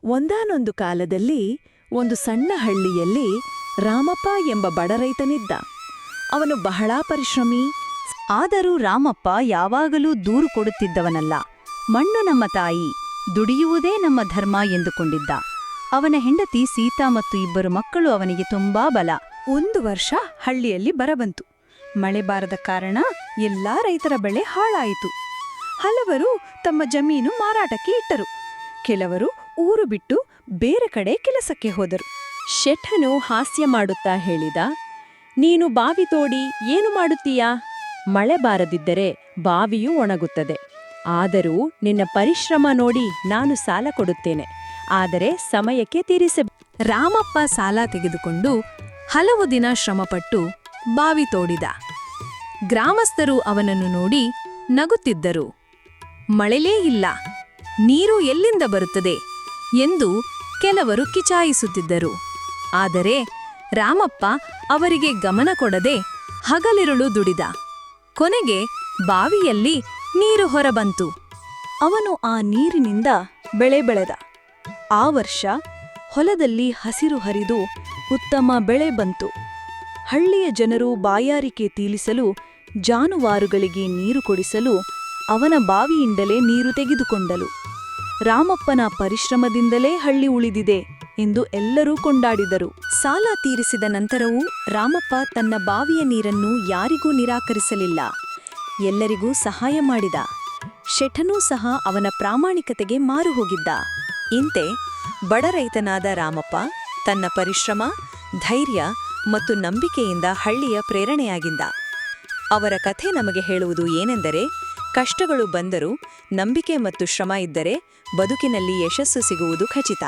ಒಂದಾನೊಂದು ಕಾಲದಲ್ಲಿ ಒಂದು ಸಣ್ಣ ಹಳ್ಳಿಯಲ್ಲಿ ರಾಮಪ್ಪ ಎಂಬ ಬಡ ರೈತನಿದ್ದ. ಅವನು ಬಹಳ ಪರಿಶ್ರಮಿ. ಆದರೂ ರಾಮಪ್ಪ ಯಾವಾಗಲೂ ದೂರು ಕೊಡುತ್ತಿದ್ದವನಲ್ಲ. ಮಣ್ಣು ನಮ್ಮ ತಾಯಿ, ದುಡಿಯುವುದೇ ನಮ್ಮ ಧರ್ಮ ಎಂದುಕೊಂಡಿದ್ದ. ಅವನ ಹೆಂಡತಿ ಸೀತಾ ಮತ್ತು ಇಬ್ಬರು ಮಕ್ಕಳು ಅವನಿಗೆ ತುಂಬಾ ಬಲ. ಒಂದು ವರ್ಷ ಹಳ್ಳಿಯಲ್ಲಿ ಬರಬಂತು. ಮಳೆ ಬಾರದ ಕಾರಣ ಎಲ್ಲಾ ರೈತರ ಬೆಳೆ ಹಾಳಾಯಿತು. ಹಲವರು ತಮ್ಮ ಜಮೀನು ಮಾರಾಟಕ್ಕೆ ಇಟ್ಟರು. ಕೆಲವರು ಊರು ಬಿಟ್ಟು ಬೇರೆ ಕಡೆ ಕೆಲಸಕ್ಕೆ ಹೋದರು. ಶೆಠನು ಹಾಸ್ಯ ಮಾಡುತ್ತಾ ಹೇಳಿದ, ನೀನು ಬಾವಿ ತೋಡಿ ಏನು ಮಾಡುತ್ತೀಯಾ? ಮಳೆ ಬಾರದಿದ್ದರೆ ಬಾವಿಯೂ ಒಣಗುತ್ತದೆ. ಆದರೂ ನಿನ್ನ ಪರಿಶ್ರಮ ನೋಡಿ ನಾನು ಸಾಲ ಕೊಡುತ್ತೇನೆ, ಆದರೆ ಸಮಯಕ್ಕೆ ತೀರಿಸ. ರಾಮಪ್ಪ ಸಾಲ ತೆಗೆದುಕೊಂಡು ಹಲವು ದಿನ ಶ್ರಮಪಟ್ಟು ಬಾವಿ ತೋಡಿದ. ಗ್ರಾಮಸ್ಥರು ಅವನನ್ನು ನೋಡಿ ನಗುತ್ತಿದ್ದರು. ಮಳೆಲೇ ಇಲ್ಲ, ನೀರು ಎಲ್ಲಿಂದ ಬರುತ್ತದೆ ಎಂದು ಕೆಲವರು ಕಿಚಾಯಿಸುತ್ತಿದ್ದರು. ಆದರೆ ರಾಮಪ್ಪ ಅವರಿಗೆ ಗಮನ ಕೊಡದೆ ಹಗಲಿರುಳು ದುಡಿದ. ಕೊನೆಗೆ ಬಾವಿಯಲ್ಲಿ ನೀರು ಹೊರಬಂತು. ಅವನು ಆ ನೀರಿನಿಂದ ಬೆಳೆ ಬೆಳೆದ. ಆ ವರ್ಷ ಹೊಲದಲ್ಲಿ ಹಸಿರು ಹರಿದು ಉತ್ತಮ ಬೆಳೆ ಬಂತು. ಹಳ್ಳಿಯ ಜನರು ಬಾಯಾರಿಕೆ ತೀಲಿಸಲು, ಜಾನುವಾರುಗಳಿಗೆ ನೀರು ಕೊಡಿಸಲು ಅವನ ಬಾವಿಯಿಂದಲೇ ನೀರು ತೆಗೆದುಕೊಂಡಲು. ರಾಮಪ್ಪನ ಪರಿಶ್ರಮದಿಂದಲೇ ಹಳ್ಳಿ ಉಳಿದಿದೆ ಎಂದು ಎಲ್ಲರೂ ಕೊಂಡಾಡಿದರು. ಸಾಲ ತೀರಿಸಿದ ನಂತರವೂ ರಾಮಪ್ಪ ತನ್ನ ಬಾವಿಯ ನೀರನ್ನು ಯಾರಿಗೂ ನಿರಾಕರಿಸಲಿಲ್ಲ. ಎಲ್ಲರಿಗೂ ಸಹಾಯ ಮಾಡಿದ. ಶೆಠನೂ ಸಹ ಅವನ ಪ್ರಾಮಾಣಿಕತೆಗೆ ಮಾರು ಹೋಗಿದ್ದ. ಇಂತೆ ಬಡ ರೈತನಾದ ರಾಮಪ್ಪ ತನ್ನ ಪರಿಶ್ರಮ, ಧೈರ್ಯ ಮತ್ತು ನಂಬಿಕೆಯಿಂದ ಹಳ್ಳಿಯ ಪ್ರೇರಣೆಯಾಗಿದ್ದ. ಅವರ ಕಥೆ ನಮಗೆ ಹೇಳುವುದು ಏನೆಂದರೆ, ಕಷ್ಟಗಳು ಬಂದರೂ ನಂಬಿಕೆ ಮತ್ತು ಶ್ರಮ ಇದ್ದರೆ ಬದುಕಿನಲ್ಲಿ ಯಶಸ್ಸು ಸಿಗುವುದು ಖಚಿತ.